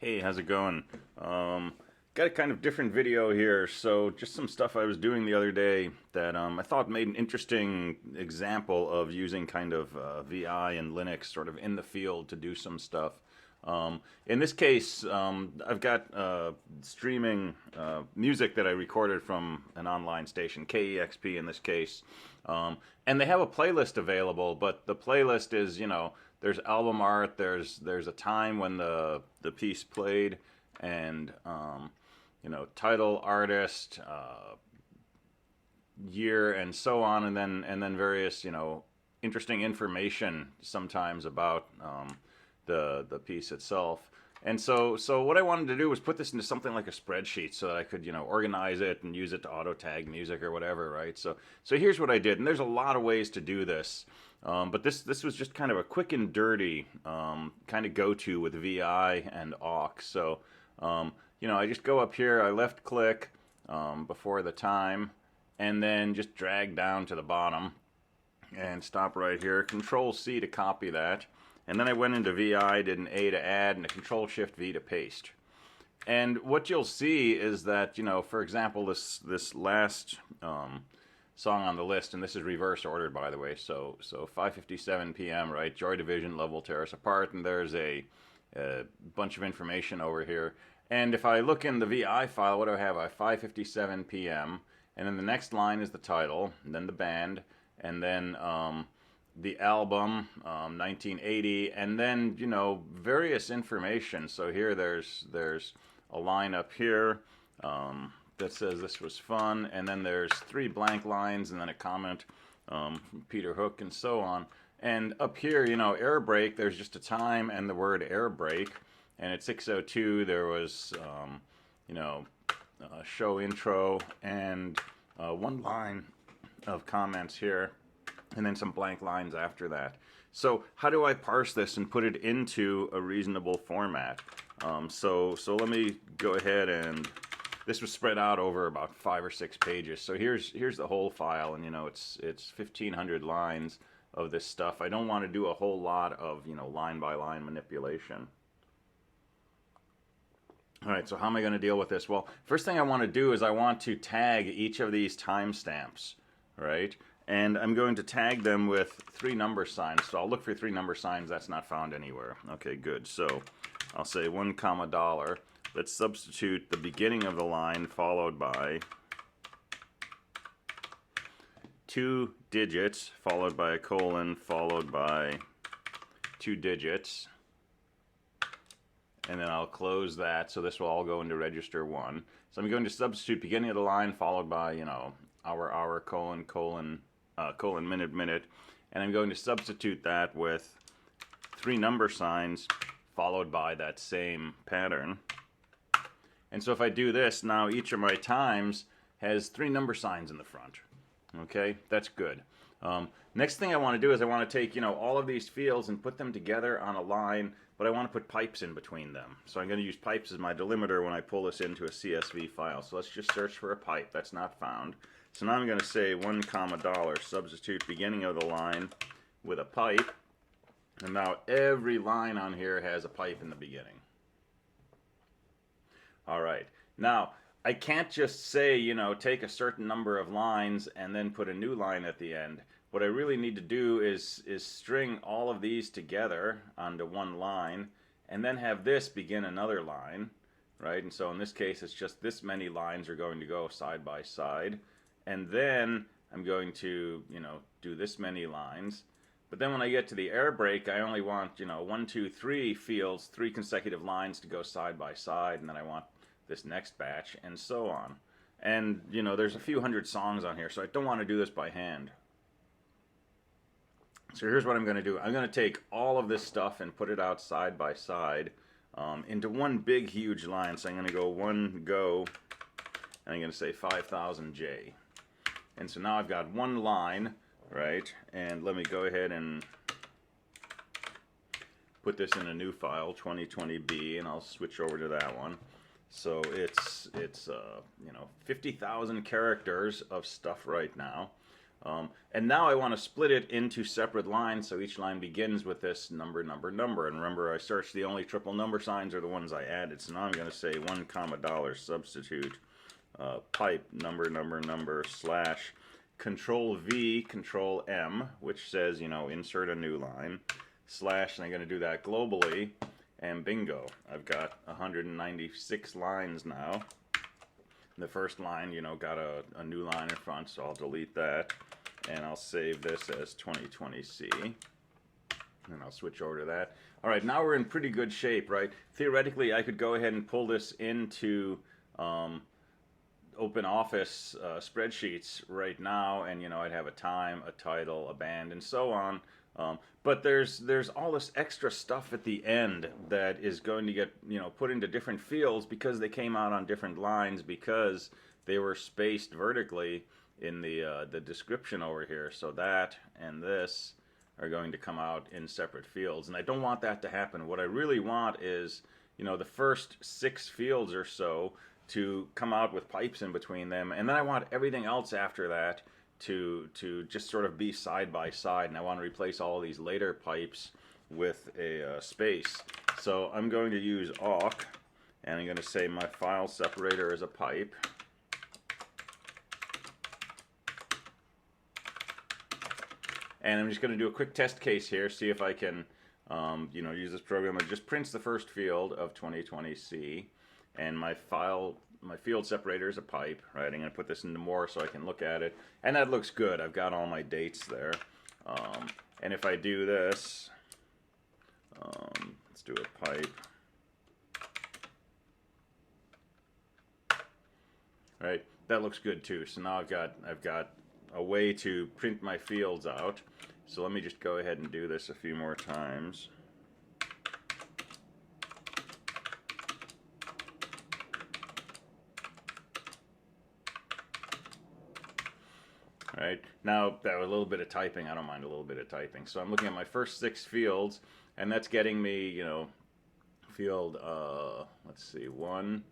Hey, how's it going? Got a kind of different video here. So, just some stuff I was doing the other day that I thought made an interesting example of using kind of VI and Linux sort of in the field to do some stuff. In this case, I've got streaming music that I recorded from an online station, KEXP in this case. And they have a playlist available, but the playlist is, there's album art, there's a time when the piece played, and title, artist, year, and so on, and then various interesting information sometimes about the piece itself. And so what I wanted to do was put this into something like a spreadsheet so that I could, organize it and use it to auto tag music or whatever, right? So here's what I did, and there's a lot of ways to do this. But this was just kind of a quick and dirty kind of go-to with VI and aux. So, I just go up here, I left click before the time, and then just drag down to the bottom and stop right here. Control C to copy that. And then I went into VI, did an A to add, and a Control Shift V to paste. And what you'll see is that, for example, this last song on the list, and this is reverse ordered, by the way, so 5:57 p.m., right? Joy Division, Love Will Tear Us Apart, and there's a bunch of information over here. And if I look in the VI file, what do I have? I have 5:57 p.m., and then the next line is the title, and then the band, and then the album, 1980, and then, various information. So here there's a line up here that says this was fun, and then there's 3 blank lines, and then a comment from Peter Hook, and so on. And up here, air break, there's just a time and the word air break, and at 6:02 there was, show intro, and 1 line of comments here, and then some blank lines after that. So how do I parse this and put it into a reasonable format? So let me go ahead, and this was spread out over about 5 or 6 pages. So here's the whole file, and it's 1,500 lines of this stuff. I don't want to do a whole lot of line by line manipulation. All right, so how am I going to deal with this? Well, first thing I want to do is I want to tag each of these timestamps, right? And I'm going to tag them with 3 number signs. So I'll look for 3 number signs. That's not found anywhere. Okay, good. So I'll say $1, Let's substitute the beginning of the line followed by 2 digits, followed by a colon, followed by 2 digits. And then I'll close that, so this will all go into register 1. So I'm going to substitute beginning of the line followed by, hour, colon, minute, and I'm going to substitute that with 3 number signs followed by that same pattern. And so if I do this, now each of my times has 3 number signs in the front. Okay, that's good. Next thing I want to do is I want to take, all of these fields and put them together on a line, but I want to put pipes in between them. So I'm going to use pipes as my delimiter when I pull this into a CSV file. So let's just search for a pipe. That's not found. So now I'm going to say $1, substitute beginning of the line with a pipe. And now every line on here has a pipe in the beginning. All right. Now, I can't just say, take a certain number of lines and then put a new line at the end. What I really need to do is string all of these together onto one line, and then have this begin another line, right? And so in this case, it's just this many lines are going to go side by side. And then I'm going to, do this many lines. But then when I get to the air break, I only want, 1, 2, 3 fields, 3 consecutive lines to go side by side, and then I want this next batch, and so on. And, there's a few hundred songs on here, so I don't want to do this by hand. So here's what I'm going to do. I'm going to take all of this stuff and put it out side by side into one big, huge line. So I'm going to go 1 go, and I'm going to say 5000J. And so now I've got one line, right? And let me go ahead and put this in a new file, 2020B, and I'll switch over to that one. So it's 50,000 characters of stuff right now. And now I want to split it into separate lines, so each line begins with this number, number, number. And remember, I searched the only triple number signs are the ones I added. So now I'm going to say 1 comma dollar substitute pipe number, number, number slash Control V, Control M, which says, you know, insert a new line, slash, and I'm going to do that globally, and bingo, I've got 196 lines now. The first line, you know, got a new line in front, so I'll delete that, and I'll save this as 2020C, and I'll switch over to that. All right, now we're in pretty good shape, right? Theoretically, I could go ahead and pull this into open office spreadsheets right now, and you know, I'd have a time, a title, a band, and so on. But there's all this extra stuff at the end that is going to get, you know, put into different fields because they came out on different lines, because they were spaced vertically in the description over here. So that and this are going to come out in separate fields, and I don't want that to happen. What I really want is, you know, the first 6 fields or so to come out with pipes in between them, and then I want everything else after that to just sort of be side by side, and I want to replace all of these later pipes with a space. So I'm going to use awk, and I'm going to say my file separator is a pipe. And I'm just going to do a quick test case here, see if I can you know, use this program. It just prints the first field of 2020C, and my field separator is a pipe, right? I'm going to put this into more so I can look at it, and that looks good. I've got all my dates there. And if I do this, let's do a pipe. Right, that looks good too. So now I've got a way to print my fields out. So let me just go ahead and do this a few more times. Right, now that was a little bit of typing. I don't mind a little bit of typing. So I'm looking at my first 6 fields, and that's getting me, you know, field, let's see, 1,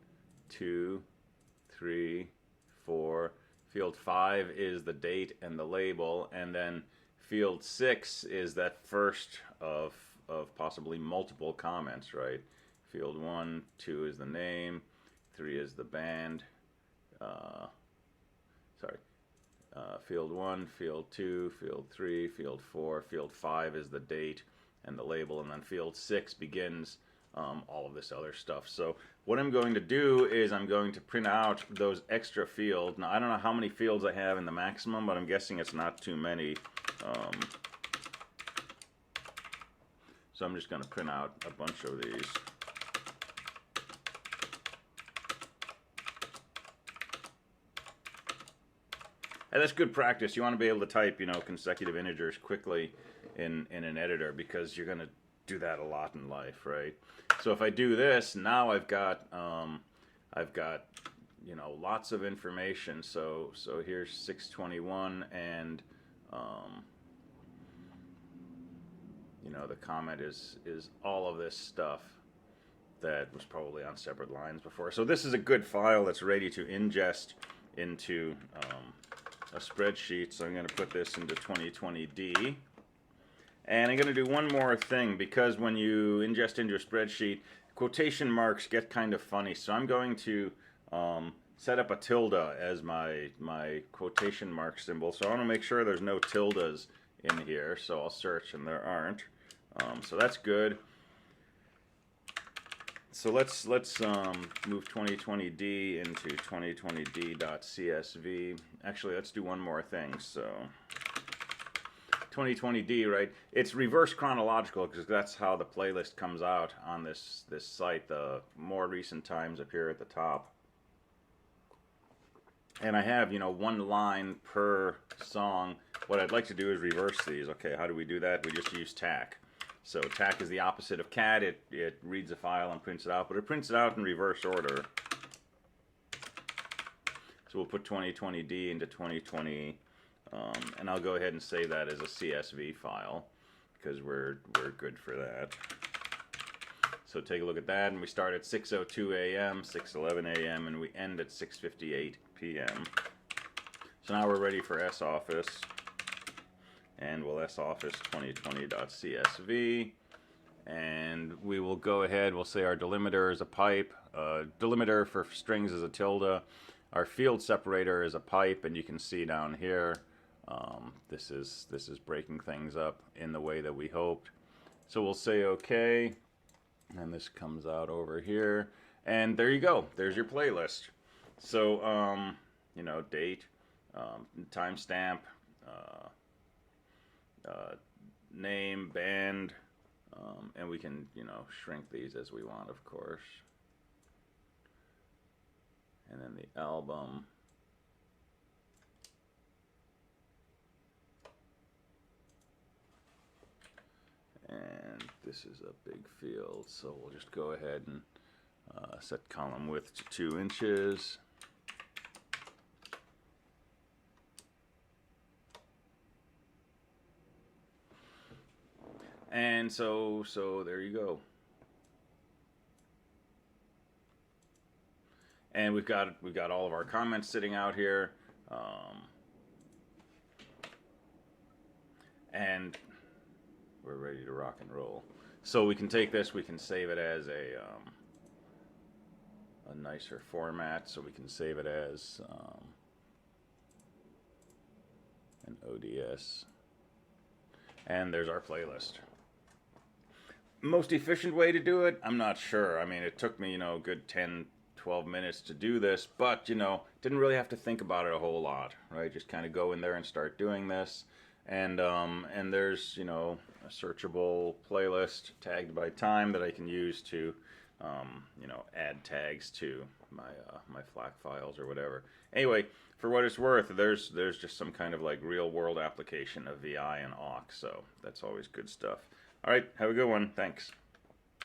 2, 3, 4. Field 5 is the date and the label, and then field 6 is that first of possibly multiple comments, right? Field 1, 2 is the name, 3 is the band, field 1, field 2, field 3, field 4, field 5 is the date and the label, and then field 6 begins all of this other stuff. So what I'm going to do is I'm going to print out those extra fields. Now, I don't know how many fields I have in the maximum, but I'm guessing it's not too many. So I'm just going to print out a bunch of these. And that's good practice. You want to be able to type, you know, consecutive integers quickly in an editor, because you're going to do that a lot in life, right? So if I do this, now I've got you know, lots of information. So here's 621, and you know, the comment is all of this stuff that was probably on separate lines before. So this is a good file that's ready to ingest into a spreadsheet. So I'm going to put this into 2020D. And I'm going to do one more thing, because when you ingest into a spreadsheet, quotation marks get kind of funny. So I'm going to set up a tilde as my quotation mark symbol. So I want to make sure there's no tildes in here. So I'll search, and there aren't. So that's good. So let's move 2020D into 2020D.csv. Actually, let's do one more thing. So 2020D, right? It's reverse chronological, because that's how the playlist comes out on this site. The more recent times appear at the top. And I have, you know, 1 line per song. What I'd like to do is reverse these. Okay, how do we do that? We just use tac. So tac is the opposite of cat. It reads a file and prints it out, but it prints it out in reverse order. So we'll put 2020D into 2020, and I'll go ahead and save that as a CSV file, because we're good for that. So take a look at that, and we start at 6:02 a.m., 6:11 a.m., and we end at 6:58 p.m. So now we're ready for soffice. and we'll soffice 2020.csv, and we will go ahead, we'll say our delimiter is a pipe, delimiter for strings is a tilde, our field separator is a pipe, and you can see down here, this is breaking things up in the way that we hoped. So we'll say OK, and this comes out over here, and there you go. There's your playlist. So, you know, date, timestamp, name, band, and we can, you know, shrink these as we want, of course. And then the album. And this is a big field, so we'll just go ahead and set column width to 2 inches. And so there you go. And we've got all of our comments sitting out here, and we're ready to rock and roll. So we can take this, we can save it as a nicer format. So we can save it as an ODS, and there's our playlist. Most efficient way to do it, I'm not sure. I mean, it took me, you know, a good 10-12 minutes to do this, but, you know, didn't really have to think about it a whole lot, right? Just kind of go in there and start doing this. And there's, you know, a searchable playlist tagged by time that I can use to, you know, add tags to my my FLAC files or whatever. Anyway, for what it's worth, there's just some kind of like real world application of VI and aux, so that's always good stuff. All right, have a good one. Thanks.